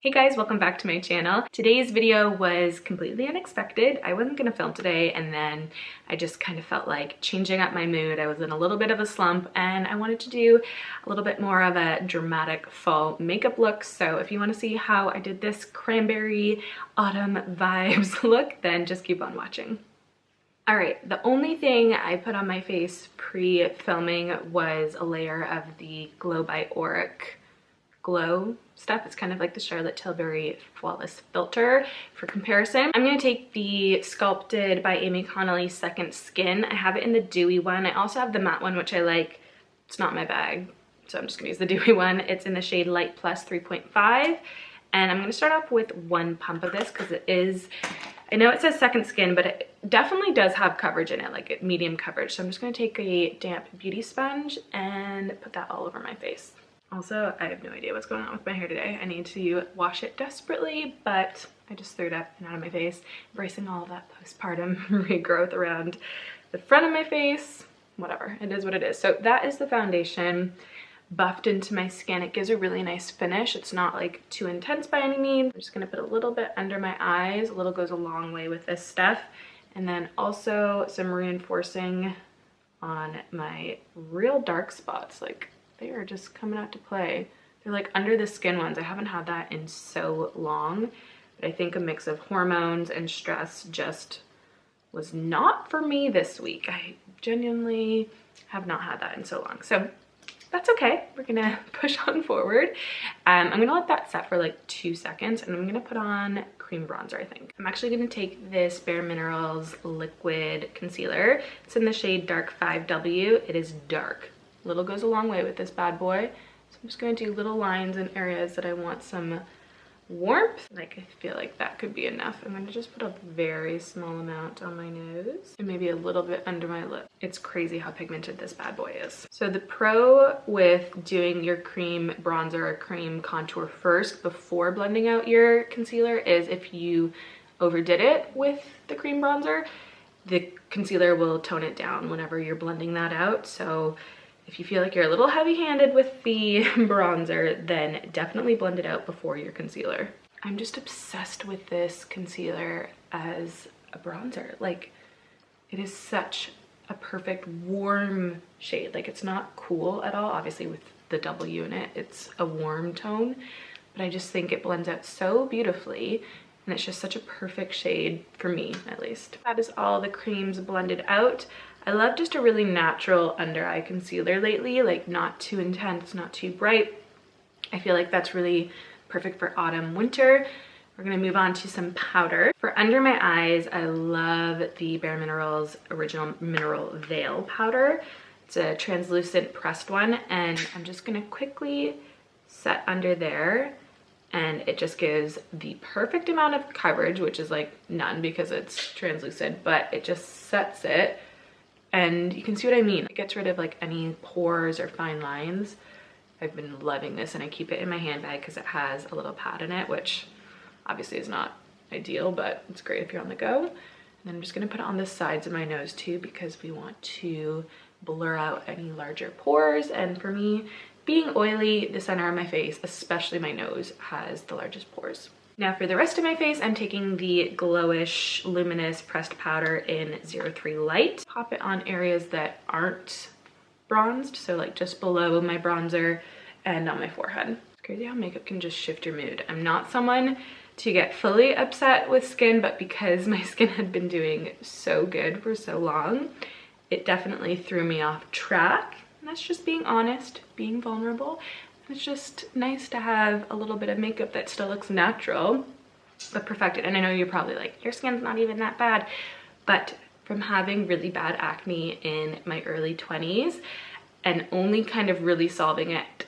Hey guys, welcome back to my channel. Today's video was completely unexpected. I wasn't gonna film today, and then I just kind of felt like changing up my mood. I was in a little bit of a slump and I wanted to do a little bit more of a dramatic fall makeup look. So if you want to see how I did this cranberry autumn vibes look, then just keep on watching. All right, the only thing I put on my face pre-filming was a layer of the Glow by Auric glow stuff. It's kind of like the Charlotte Tilbury Flawless Filter for comparison. I'm going to take the Sculpted by Amy Connolly Second Skin. I have it in the dewy one. I also have the matte one, which I like. It's not my bag, so I'm just going to use the dewy one. It's in the shade Light Plus 3.5. And I'm going to start off with one pump of this because it is, I know it says Second Skin, but it definitely does have coverage in it, like medium coverage. So I'm just going to take a damp beauty sponge and put that all over my face. Also, I have no idea what's going on with my hair today. I need to wash it desperately, but I just threw it up and out of my face, embracing all of that postpartum regrowth around the front of my face. Whatever, it is what it is. So that is the foundation buffed into my skin. It gives a really nice finish. It's not like too intense by any means. I'm just gonna put a little bit under my eyes. A little goes a long way with this stuff. And then also some reinforcing on my real dark spots. Like, they are just coming out to play. They're like under the skin ones. I haven't had that in so long, but I think a mix of hormones and stress just was not for me this week. I genuinely have not had that in so long. So that's okay. We're gonna push on forward. I'm gonna let that set for like 2 seconds, and I'm gonna put on cream bronzer, I think. I'm actually gonna take this Bare Minerals liquid concealer. It's in the shade Dark 5W. It is dark. Little goes a long way with this bad boy. So I'm just going to do little lines in areas that I want some warmth. Like, I feel like that could be enough. I'm going to just put a very small amount on my nose and maybe a little bit under my lip. It's crazy how pigmented this bad boy is. So the pro with doing your cream bronzer or cream contour first before blending out your concealer is if you overdid it with the cream bronzer, the concealer will tone it down whenever you're blending that out. So if you feel like you're a little heavy-handed with the bronzer, then definitely blend it out before your concealer. I'm just obsessed with this concealer as a bronzer. Like, it is such a perfect warm shade. Like, it's not cool at all. Obviously with the W in it, it's a warm tone, but I just think it blends out so beautifully. And it's just such a perfect shade for me, at least. That is all the creams blended out. I love just a really natural under eye concealer lately, like not too intense, not too bright. I feel like that's really perfect for autumn, winter. We're gonna move on to some powder. For under my eyes, I love the Bare Minerals Original Mineral Veil powder. It's a translucent pressed one, and I'm just gonna quickly set under there. And it just gives the perfect amount of coverage, which is like none because it's translucent, but it just sets it. And you can see what I mean. It gets rid of like any pores or fine lines. I've been loving this, and I keep it in my handbag because it has a little pad in it, which obviously is not ideal, but it's great if you're on the go. And then I'm just gonna put it on the sides of my nose too, because we want to blur out any larger pores. And for me, being oily, the center of my face, especially my nose, has the largest pores. Now for the rest of my face, I'm taking the Glowish Luminous Pressed Powder in 03 Light. Pop it on areas that aren't bronzed, so like just below my bronzer and on my forehead. It's crazy how makeup can just shift your mood. I'm not someone to get fully upset with skin, but because my skin had been doing so good for so long, it definitely threw me off track. And that's just being honest, being vulnerable. It's just nice to have a little bit of makeup that still looks natural, but perfected. And I know you're probably like, your skin's not even that bad. But from having really bad acne in my early 20s and only kind of really solving it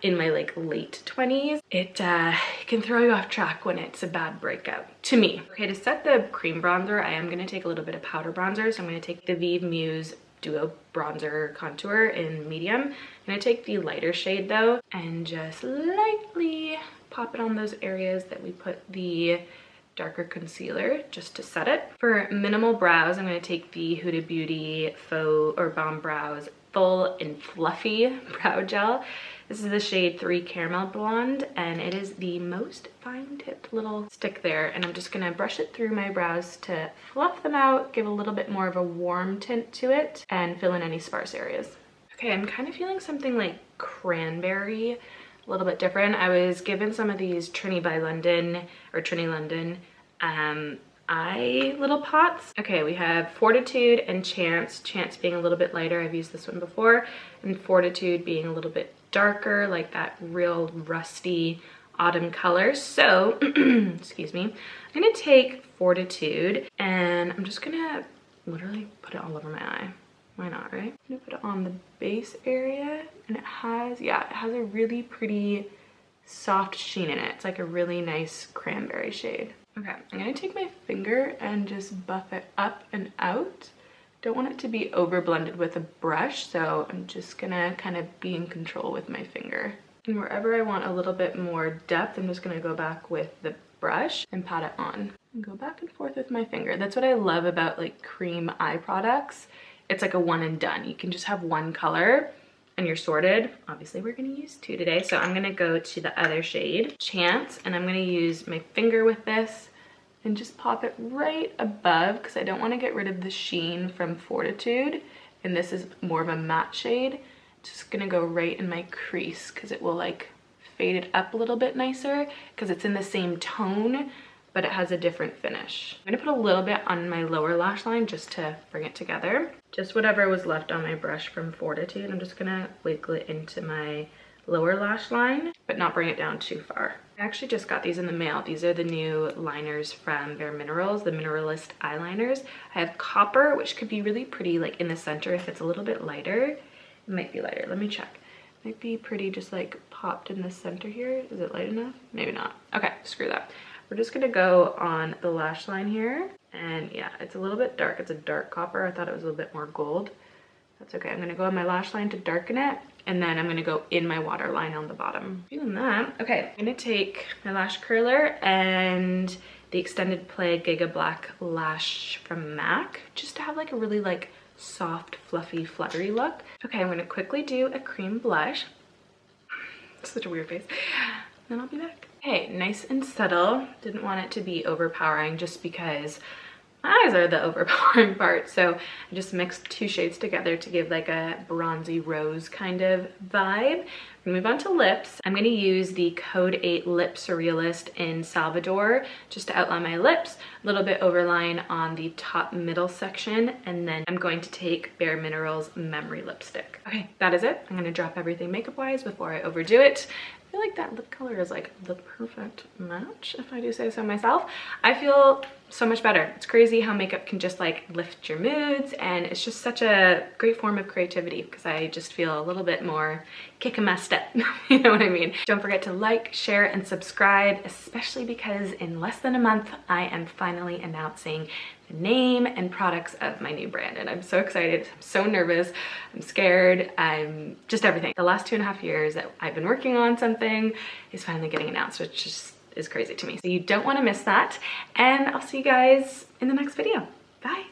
in my like late 20s, it can throw you off track when it's a bad breakout, to me. Okay, to set the cream bronzer, I am gonna take a little bit of powder bronzer. So I'm gonna take the Vive Muse Duo Bronzer Contour in medium. I'm gonna take the lighter shade though and just lightly pop it on those areas that we put the darker concealer just to set it. For minimal brows, I'm gonna take the Huda Beauty Faux or Bomb Brows full and fluffy brow gel. This is the shade 3 Caramel Blonde, and it is the most fine-tipped little stick there. And I'm just gonna brush it through my brows to fluff them out, give a little bit more of a warm tint to it, and fill in any sparse areas. Okay, I'm kind of feeling something like cranberry, a little bit different. I was given some of these Trinny by London, or TrinnyLondon, eye little pots. Okay, we have Fortitude and Chance. Chance being a little bit lighter, I've used this one before, and Fortitude being a little bit darker, like that real rusty autumn color. So, excuse me, I'm gonna take Fortitude and I'm just gonna literally put it all over my eye. Why not, right? I'm gonna put it on the base area, and it has, yeah, it has a really pretty soft sheen in it. It's like a really nice cranberry shade. Okay, I'm gonna take my finger and just buff it up and out. Don't want it to be over blended with a brush, so I'm just gonna kind of be in control with my finger. And wherever I want a little bit more depth, I'm just gonna go back with the brush and pat it on. And go back and forth with my finger. That's what I love about like cream eye products. It's like a one and done. You can just have one color and you're sorted. Obviously we're gonna use 2 today, so I'm gonna go to the other shade, Chance, and I'm gonna use my finger with this and just pop it right above, because I don't want to get rid of the sheen from Fortitude, and this is more of a matte shade. Just gonna go right in my crease because it will like fade it up a little bit nicer because it's in the same tone, but it has a different finish. I'm gonna put a little bit on my lower lash line just to bring it together. Just whatever was left on my brush from Fortitude, I'm just gonna wiggle it into my lower lash line, but not bring it down too far. I actually just got these in the mail. These are the new liners from Bare Minerals, the Mineralist eyeliners. I have copper, which could be really pretty like in the center if it's a little bit lighter. It might be lighter, let me check. Might be pretty just like popped in the center here. Is it light enough? Maybe not. Okay, screw that. We're just gonna go on the lash line here. And yeah, it's a little bit dark. It's a dark copper. I thought it was a little bit more gold. That's okay. I'm gonna go on my lash line to darken it, and then I'm gonna go in my waterline on the bottom. Doing that. Okay, I'm gonna take my lash curler and the Extended Play Giga Black Lash from MAC, just to have like a really like soft, fluffy, fluttery look. Okay, I'm gonna quickly do a cream blush. Such a weird face. Then I'll be back. Okay, nice and subtle. Didn't want it to be overpowering just because my eyes are the overpowering part, so I just mixed 2 shades together to give like a bronzy rose kind of vibe. We move on to lips. I'm gonna use the Code 8 Lip Surrealist in Salvador just to outline my lips, a little bit overline on the top middle section, and then I'm going to take Bare Minerals Memory Lipstick. Okay, that is it. I'm gonna drop everything makeup-wise before I overdo it. I feel like that lip color is like the perfect match, if I do say so myself. I feel so much better. It's crazy how makeup can just like lift your moods, and it's just such a great form of creativity because I just feel a little bit more kick in my step. You know what I mean? Don't forget to like, share, and subscribe, especially because in less than a month, I am finally announcing the name and products of my new brand, and I'm so excited. I'm so nervous. I'm scared. I'm just everything. The last 2.5 years that I've been working on something is finally getting announced, which just is crazy to me. So you don't want to miss that, and I'll see you guys in the next video. Bye.